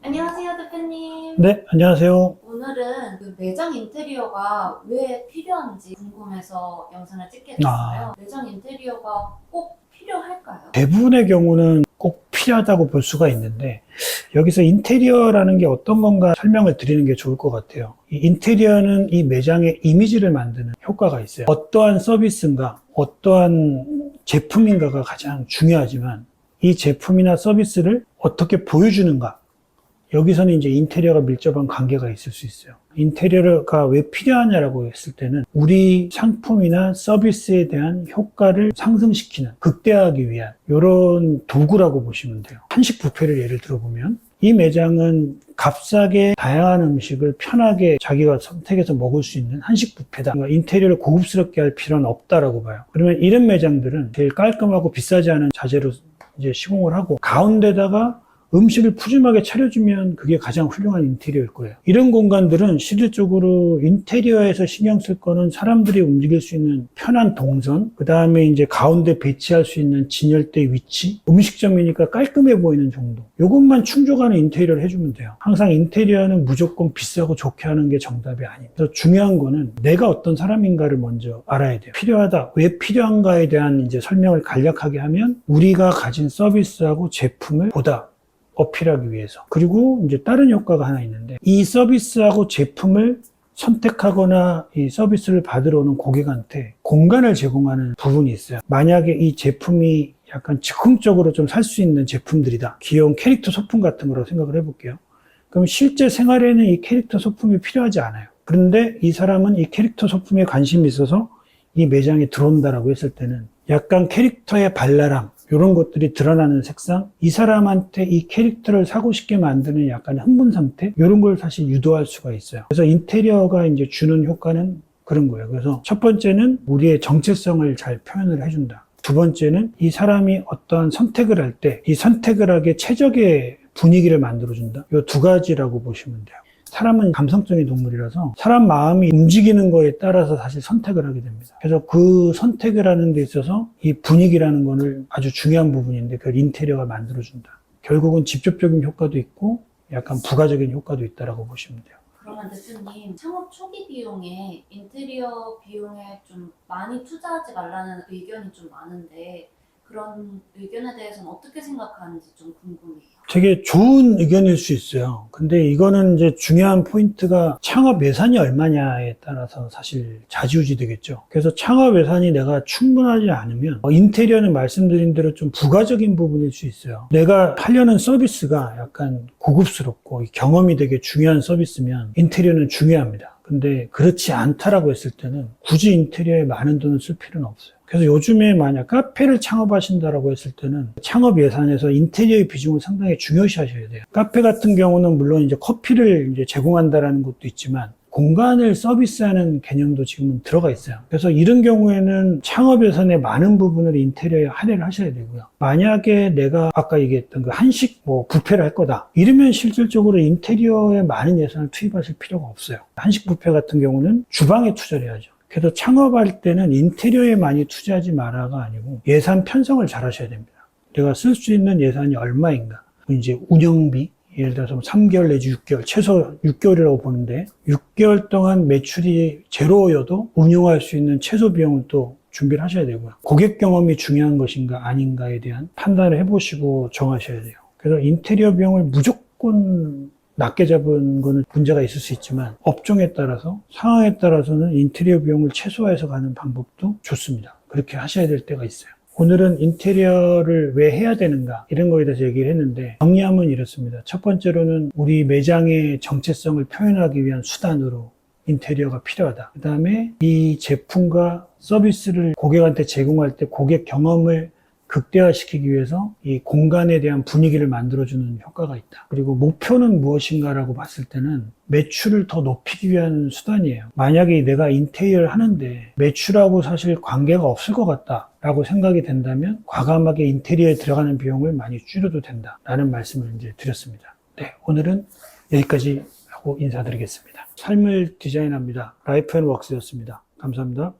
안녕하세요, 대표님. 네, 안녕하세요. 오늘은 그 매장 인테리어가 왜 필요한지 궁금해서 영상을 찍게 아, 됐어요. 매장 인테리어가 꼭 필요할까요? 대부분의 경우는 꼭 필요하다고 볼 수가 있는데, 여기서 인테리어라는 게 어떤 건가 설명을 드리는 게 좋을 것 같아요. 이 인테리어는 이 매장의 이미지를 만드는 효과가 있어요. 어떠한 서비스인가, 어떠한 제품인가가 가장 중요하지만, 이 제품이나 서비스를 어떻게 보여주는가, 여기서는 이제 인테리어가 밀접한 관계가 있을 수 있어요. 인테리어가 왜 필요하냐라고 했을 때는 우리 상품이나 서비스에 대한 효과를 상승시키는, 극대화하기 위한 이런 도구라고 보시면 돼요. 한식 뷔페를 예를 들어보면 이 매장은 값싸게 다양한 음식을 편하게 자기가 선택해서 먹을 수 있는 한식 뷔페다. 그러니까 인테리어를 고급스럽게 할 필요는 없다라고 봐요. 그러면 이런 매장들은 제일 깔끔하고 비싸지 않은 자재로 이제 시공을 하고 가운데다가 음식을 푸짐하게 차려주면 그게 가장 훌륭한 인테리어일 거예요. 이런 공간들은 실질적으로 인테리어에서 신경 쓸 거는 사람들이 움직일 수 있는 편한 동선, 그 다음에 이제 가운데 배치할 수 있는 진열대 위치, 음식점이니까 깔끔해 보이는 정도. 이것만 충족하는 인테리어를 해주면 돼요. 항상 인테리어는 무조건 비싸고 좋게 하는 게 정답이 아닙니다. 그래서 중요한 거는 내가 어떤 사람인가를 먼저 알아야 돼요. 필요하다, 왜 필요한가에 대한 이제 설명을 간략하게 하면 우리가 가진 서비스하고 제품을 보다 어필하기 위해서. 그리고 이제 다른 효과가 하나 있는데 이 서비스하고 제품을 선택하거나 이 서비스를 받으러 오는 고객한테 공간을 제공하는 부분이 있어요. 만약에 이 제품이 약간 즉흥적으로 좀 살 수 있는 제품들이다. 귀여운 캐릭터 소품 같은 거라고 생각을 해볼게요. 그럼 실제 생활에는 이 캐릭터 소품이 필요하지 않아요. 그런데 이 사람은 이 캐릭터 소품에 관심이 있어서 이 매장에 들어온다라고 했을 때는 약간 캐릭터의 발랄함, 이런 것들이 드러나는 색상, 이 사람한테 이 캐릭터를 사고 싶게 만드는 약간 흥분 상태, 이런 걸 사실 유도할 수가 있어요. 그래서 인테리어가 이제 주는 효과는 그런 거예요. 그래서 첫 번째는 우리의 정체성을 잘 표현을 해준다. 두 번째는 이 사람이 어떠한 선택을 할 때 이 선택을 하게 최적의 분위기를 만들어준다. 이 두 가지라고 보시면 돼요. 사람은 감성적인 동물이라서 사람 마음이 움직이는 거에 따라서 사실 선택을 하게 됩니다. 그래서 그 선택을 하는 데 있어서 이 분위기라는 거는 아주 중요한 부분인데 그걸 인테리어가 만들어준다. 결국은 직접적인 효과도 있고 약간 부가적인 효과도 있다라고 보시면 돼요. 그러면 대표님, 창업 초기 비용에 인테리어 비용에 좀 많이 투자하지 말라는 의견이 좀 많은데 그런 의견에 대해서는 어떻게 생각하는지 좀 궁금해요. 되게 좋은 의견일 수 있어요. 근데 이거는 이제 중요한 포인트가 창업 예산이 얼마냐에 따라서 사실 좌지우지 되겠죠. 그래서 창업 예산이 내가 충분하지 않으면 인테리어는 말씀드린 대로 좀 부가적인 부분일 수 있어요. 내가 하려는 서비스가 약간 고급스럽고 경험이 되게 중요한 서비스면 인테리어는 중요합니다. 근데 그렇지 않다라고 했을 때는 굳이 인테리어에 많은 돈을 쓸 필요는 없어요. 그래서 요즘에 만약 카페를 창업하신다라고 했을 때는 창업 예산에서 인테리어의 비중을 상당히 중요시 하셔야 돼요. 카페 같은 경우는 물론 이제 커피를 이제 제공한다라는 것도 있지만 공간을 서비스하는 개념도 지금은 들어가 있어요. 그래서 이런 경우에는 창업 예산의 많은 부분을 인테리어에 할애를 하셔야 되고요. 만약에 내가 아까 얘기했던 그 한식 뷔페를 할 거다. 이러면 실질적으로 인테리어에 많은 예산을 투입하실 필요가 없어요. 한식 뷔페 같은 경우는 주방에 투자를 해야죠. 그래서 창업할 때는 인테리어에 많이 투자하지 마라가 아니고 예산 편성을 잘 하셔야 됩니다. 내가 쓸 수 있는 예산이 얼마인가. 이제 운영비, 예를 들어서 3개월 내지 6개월, 최소 6개월이라고 보는데 6개월 동안 매출이 제로여도 운영할 수 있는 최소 비용을 또 준비를 하셔야 되고요. 고객 경험이 중요한 것인가 아닌가에 대한 판단을 해보시고 정하셔야 돼요. 그래서 인테리어 비용을 무조건 낮게 잡은 거는 문제가 있을 수 있지만 업종에 따라서 상황에 따라서는 인테리어 비용을 최소화해서 가는 방법도 좋습니다. 그렇게 하셔야 될 때가 있어요. 오늘은 인테리어를 왜 해야 되는가 이런 거에 대해서 얘기를 했는데 정리하면 이렇습니다. 첫 번째로는 우리 매장의 정체성을 표현하기 위한 수단으로 인테리어가 필요하다. 그 다음에 이 제품과 서비스를 고객한테 제공할 때 고객 경험을 극대화시키기 위해서 이 공간에 대한 분위기를 만들어주는 효과가 있다. 그리고 목표는 무엇인가라고 봤을 때는 매출을 더 높이기 위한 수단이에요. 만약에 내가 인테리어를 하는데 매출하고 사실 관계가 없을 것 같다라고 생각이 된다면 과감하게 인테리어에 들어가는 비용을 많이 줄여도 된다라는 말씀을 이제 드렸습니다. 네, 오늘은 여기까지 하고 인사드리겠습니다. 삶을 디자인합니다. 라이프 앤 웍스였습니다. 감사합니다.